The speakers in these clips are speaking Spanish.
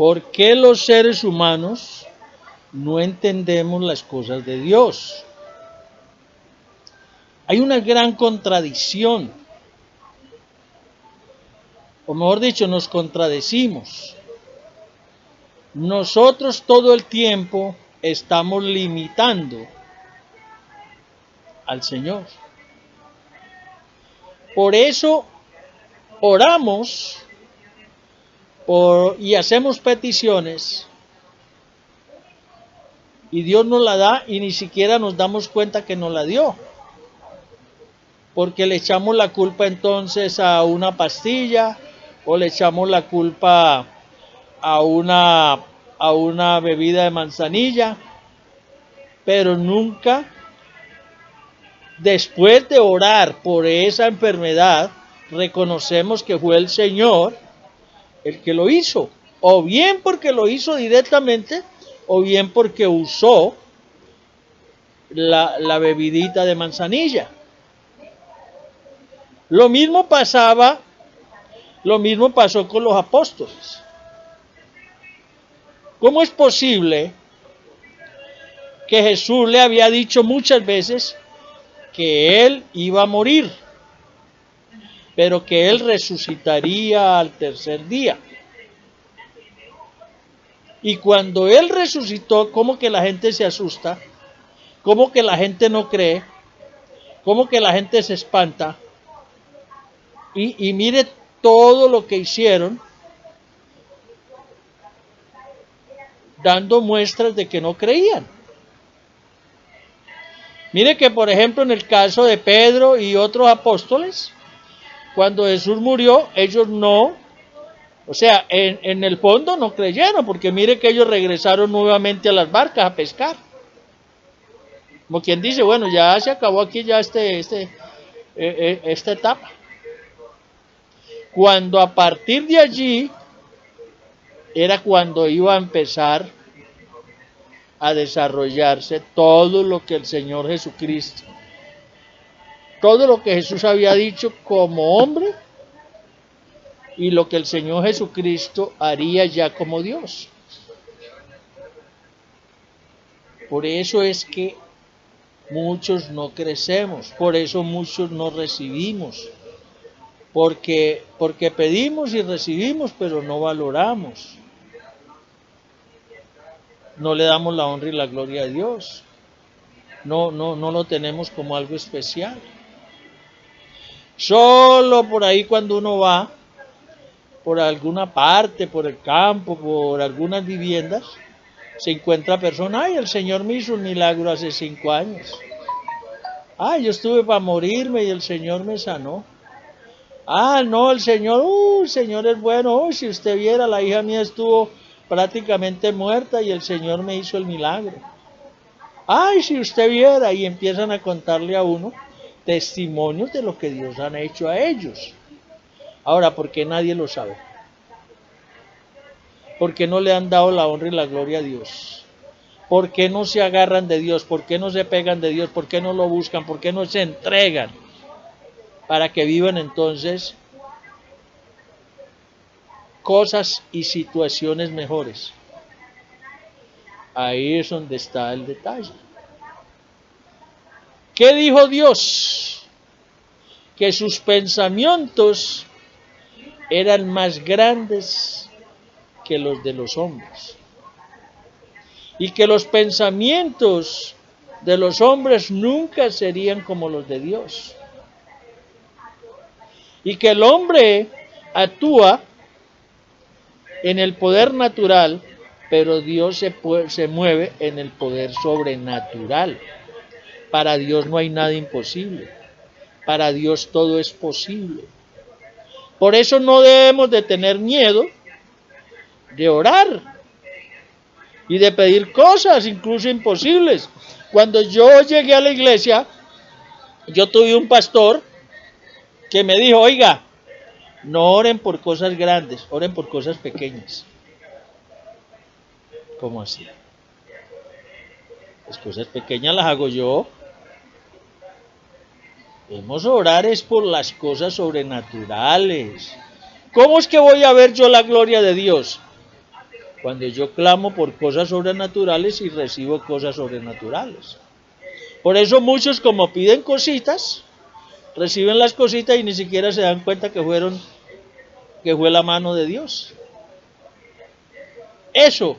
¿Por qué los seres humanos no entendemos las cosas de Dios? Hay una gran contradicción, o mejor dicho, nos contradecimos. Nosotros todo el tiempo estamos limitando al Señor. Por eso oramos y hacemos peticiones y Dios nos la da y ni siquiera nos damos cuenta que nos la dio, porque le echamos la culpa entonces a una pastilla o le echamos la culpa a una bebida de manzanilla, pero nunca, después de orar por esa enfermedad, reconocemos que fue el Señor el que lo hizo, o bien porque lo hizo directamente, o bien porque usó la bebidita de manzanilla. Lo mismo pasó con los apóstoles. ¿Cómo es posible que Jesús le había dicho muchas veces que él iba a morir, pero que él resucitaría al tercer día? Y cuando él resucitó, ¿cómo que la gente se asusta? ¿Cómo que la gente no cree? ¿Cómo que la gente se espanta? Y mire todo lo que hicieron, dando muestras de que no creían. Mire que, por ejemplo, en el caso de Pedro y otros apóstoles, cuando Jesús murió, ellos no, o sea, en el fondo no creyeron, porque mire que ellos regresaron nuevamente a las barcas a pescar. Como quien dice, bueno, ya se acabó aquí ya esta etapa. Cuando a partir de allí era cuando iba a empezar a desarrollarse todo lo que el Señor Jesucristo, todo lo que Jesús había dicho como hombre y lo que el Señor Jesucristo haría ya como Dios. Por eso es que muchos no crecemos, por eso muchos no recibimos, porque pedimos y recibimos, pero no valoramos. No le damos la honra y la gloria a Dios. No lo tenemos como algo especial. Solo por ahí cuando uno va por alguna parte, por el campo, por algunas viviendas, se encuentra personas, ay, el Señor me hizo un milagro hace 5 años. Ay, yo estuve para morirme y el Señor me sanó. Ah, no, el Señor es bueno. Si usted viera, la hija mía estuvo prácticamente muerta y el Señor me hizo el milagro. Ay, si usted viera, y empiezan a contarle a uno testimonios de lo que Dios han hecho a ellos. Ahora, ¿por qué nadie lo sabe? ¿Por qué no le han dado la honra y la gloria a Dios? ¿Por qué no se agarran de Dios? ¿Por qué no se pegan de Dios? ¿Por qué no lo buscan? ¿Por qué no se entregan para que vivan entonces cosas y situaciones mejores? Ahí es donde está el detalle. ¿Qué dijo Dios? Que sus pensamientos eran más grandes que los de los hombres. Y que los pensamientos de los hombres nunca serían como los de Dios. Y que el hombre actúa en el poder natural, pero Dios se mueve en el poder sobrenatural. Para Dios no hay nada imposible. Para Dios todo es posible. Por eso no debemos de tener miedo de orar y de pedir cosas, incluso imposibles. Cuando yo llegué a la iglesia, yo tuve un pastor que me dijo, oiga, no oren por cosas grandes, oren por cosas pequeñas. ¿Cómo así? Las cosas pequeñas las hago yo. Debemos orar es por las cosas sobrenaturales. ¿Cómo es que voy a ver yo la gloria de Dios? Cuando yo clamo por cosas sobrenaturales y recibo cosas sobrenaturales. Por eso muchos, como piden cositas, reciben las cositas y ni siquiera se dan cuenta que fue la mano de Dios. Eso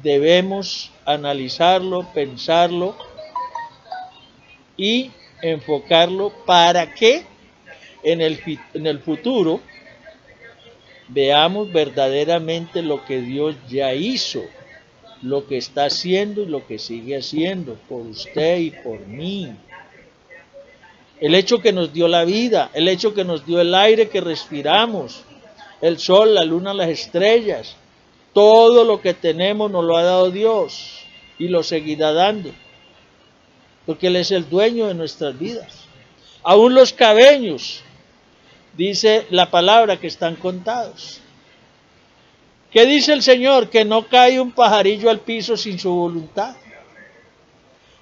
debemos analizarlo, pensarlo y enfocarlo para que en el futuro veamos verdaderamente lo que Dios ya hizo, lo que está haciendo y lo que sigue haciendo por usted y por mí. El hecho que nos dio la vida, el hecho que nos dio el aire que respiramos, el sol, la luna, las estrellas, todo lo que tenemos nos lo ha dado Dios y lo seguirá dando, porque Él es el dueño de nuestras vidas. Aún los cabellos, dice la palabra, que están contados. ¿Qué dice el Señor? Que no cae un pajarillo al piso sin su voluntad.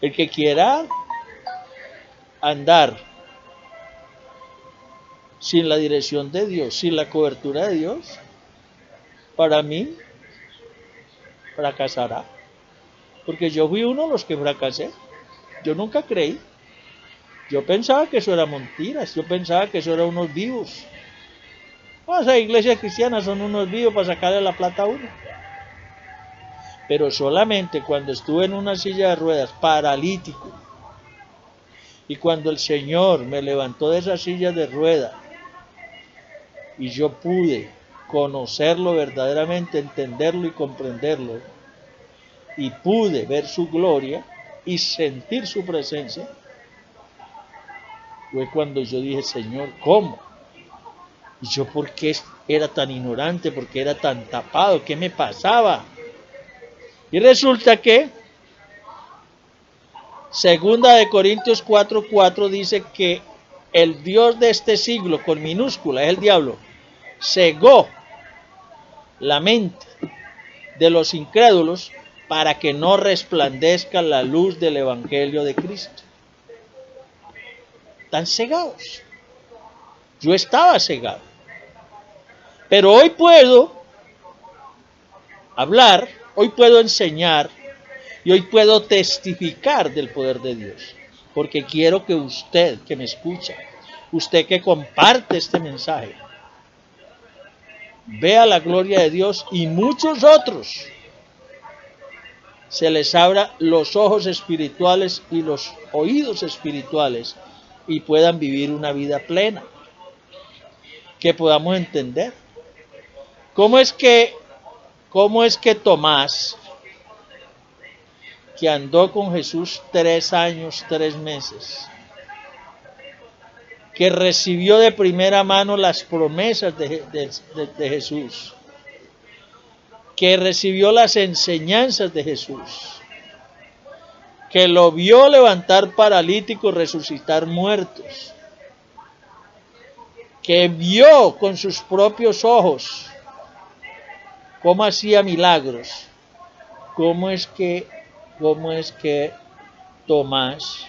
El que quiera andar sin la dirección de Dios, sin la cobertura de Dios, para mí fracasará. Porque yo fui uno de los que fracasé. Yo nunca creí. Yo pensaba que eso era mentiras. Yo pensaba que eso era unos vivos. O sea, iglesias cristianas son unos vivos para sacarle la plata a uno. Pero solamente cuando estuve en una silla de ruedas, paralítico, y cuando el Señor me levantó de esa silla de ruedas, y yo pude conocerlo verdaderamente, entenderlo y comprenderlo, y pude ver su gloria y sentir su presencia, fue cuando yo dije, Señor, ¿cómo? ¿Y yo por qué era tan ignorante? ¿Por qué era tan tapado? ¿Qué me pasaba? Y resulta que Segunda de Corintios 4:4 dice que el Dios de este siglo, con minúscula, es el diablo, cegó la mente de los incrédulos para que no resplandezca la luz del Evangelio de Cristo. Están cegados. Yo estaba cegado. Pero hoy puedo hablar, hoy puedo enseñar y hoy puedo testificar del poder de Dios. Porque quiero que usted que me escucha, usted que comparte este mensaje, vea la gloria de Dios y muchos otros se les abra los ojos espirituales y los oídos espirituales y puedan vivir una vida plena. Que podamos entender. ¿Cómo es que Tomás, que andó con Jesús 3 años, 3 meses, que recibió de primera mano las promesas de Jesús, que recibió las enseñanzas de Jesús, que lo vio levantar paralíticos, resucitar muertos, que vio con sus propios ojos cómo hacía milagros? ¿Cómo es que Tomás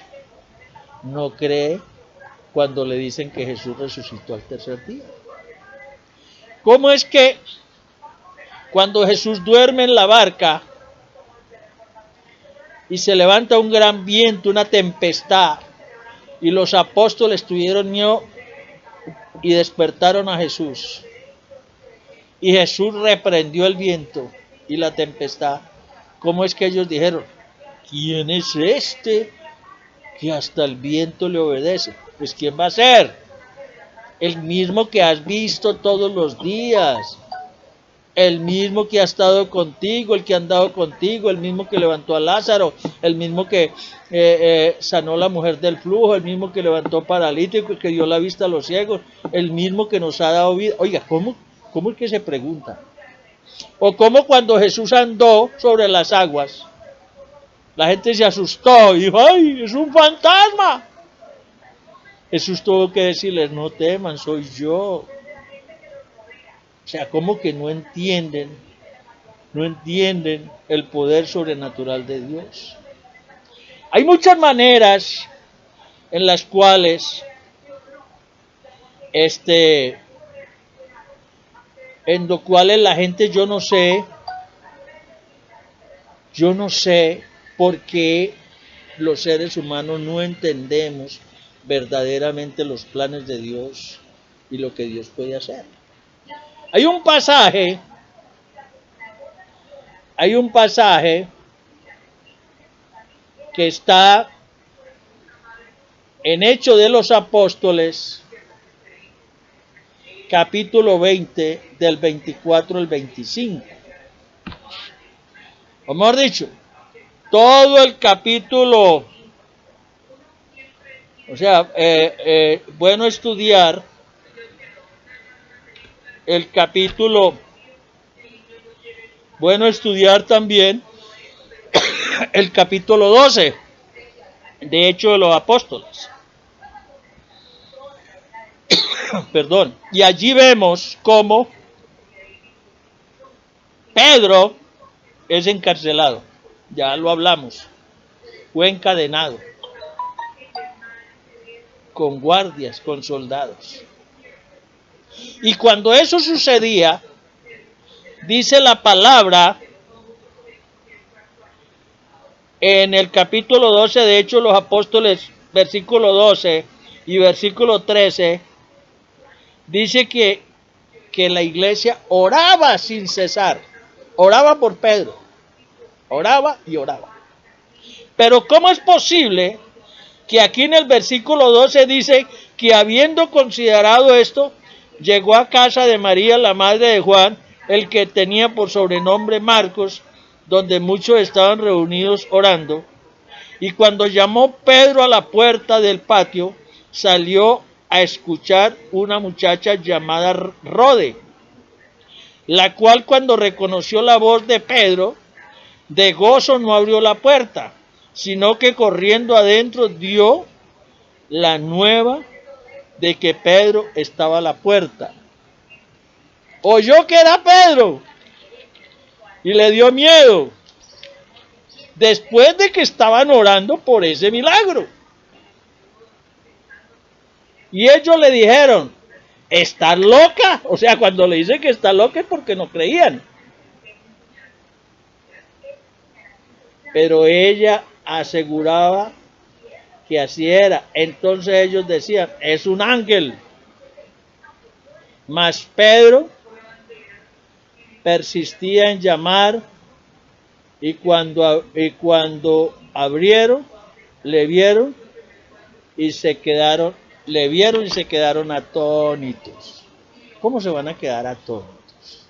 no cree cuando le dicen que Jesús resucitó al tercer día? ¿Cómo es que cuando Jesús duerme en la barca y se levanta un gran viento, una tempestad, y los apóstoles tuvieron miedo y despertaron a Jesús, y Jesús reprendió el viento y la tempestad? ¿Cómo es que ellos dijeron, ¿quién es este que hasta el viento le obedece? Pues ¿quién va a ser? El mismo que has visto todos los días, el mismo que ha estado contigo, el que ha andado contigo, el mismo que levantó a Lázaro, el mismo que sanó a la mujer del flujo, el mismo que levantó paralítico, que dio la vista a los ciegos, el mismo que nos ha dado vida. Oiga, ¿cómo es que se pregunta? O como cuando Jesús andó sobre las aguas, la gente se asustó y dijo, ¡ay, es un fantasma! Jesús tuvo que decirles, no teman, soy yo. O sea, como que no entienden el poder sobrenatural de Dios. Hay muchas maneras en las cuales la gente, yo no sé Yo no sé por qué los seres humanos no entendemos verdaderamente los planes de Dios y lo que Dios puede hacer. Hay un pasaje, hay un pasaje que está en Hechos de los Apóstoles, capítulo 20, del 24 al 25. O mejor dicho, todo el capítulo, o sea, bueno estudiar el capítulo, bueno estudiar también el capítulo 12 de Hechos de los Apóstoles. Perdón. Y allí vemos cómo Pedro es encarcelado. Ya lo hablamos. Fue encadenado. Con guardias, con soldados. Y cuando eso sucedía, dice la palabra en el capítulo 12 de Hechos de los Apóstoles, versículo 12 y versículo 13, dice que la iglesia oraba sin cesar. Oraba por Pedro. Oraba y oraba. Pero ¿cómo es posible que aquí en el versículo 12 dice que habiendo considerado esto, llegó a casa de María, la madre de Juan, el que tenía por sobrenombre Marcos, donde muchos estaban reunidos orando? Y cuando llamó Pedro a la puerta del patio, salió a escuchar una muchacha llamada Rode, la cual cuando reconoció la voz de Pedro, de gozo no abrió la puerta, sino que corriendo adentro dio la nueva de que Pedro estaba a la puerta. Oyó que era Pedro y le dio miedo, después de que estaban orando por ese milagro. Y ellos le dijeron, ¿estás loca? O sea, cuando le dicen que está loca es porque no creían. Pero ella aseguraba que así era. Entonces ellos decían, es un ángel. Mas Pedro persistía en llamar y cuando abrieron, le vieron y se quedaron, atónitos. ¿Cómo se van a quedar atónitos?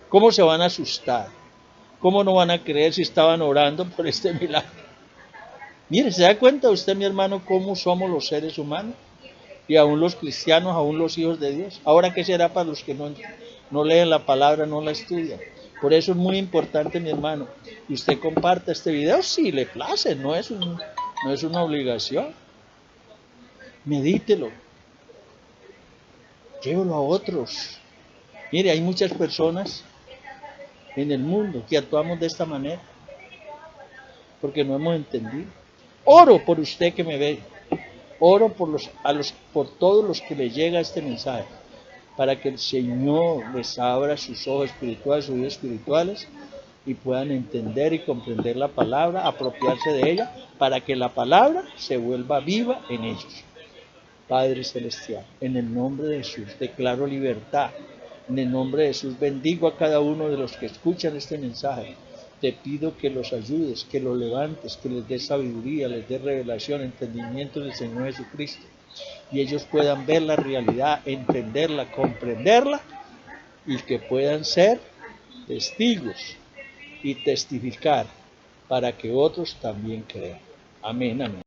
¿Cómo se van a asustar? ¿Cómo no van a creer si estaban orando por este milagro? Mire, ¿se da cuenta usted, mi hermano, cómo somos los seres humanos? Y aún los cristianos, aún los hijos de Dios. Ahora, ¿qué será para los que no leen la palabra, no la estudian? Por eso es muy importante, mi hermano, que usted comparta este video si le place, no es una obligación. Medítelo, llévelo a otros. Mire, hay muchas personas en el mundo que actuamos de esta manera porque no hemos entendido. Oro por usted que me ve, oro por todos los que le llega este mensaje, para que el Señor les abra sus ojos espirituales, sus oídos espirituales, y puedan entender y comprender la palabra, apropiarse de ella, para que la palabra se vuelva viva en ellos. Padre Celestial, en el nombre de Jesús declaro libertad. En el nombre de Jesús bendigo a cada uno de los que escuchan este mensaje. Te pido que los ayudes, que los levantes, que les des sabiduría, les des revelación, entendimiento del Señor Jesucristo. Y ellos puedan ver la realidad, entenderla, comprenderla, y que puedan ser testigos y testificar para que otros también crean. Amén, amén.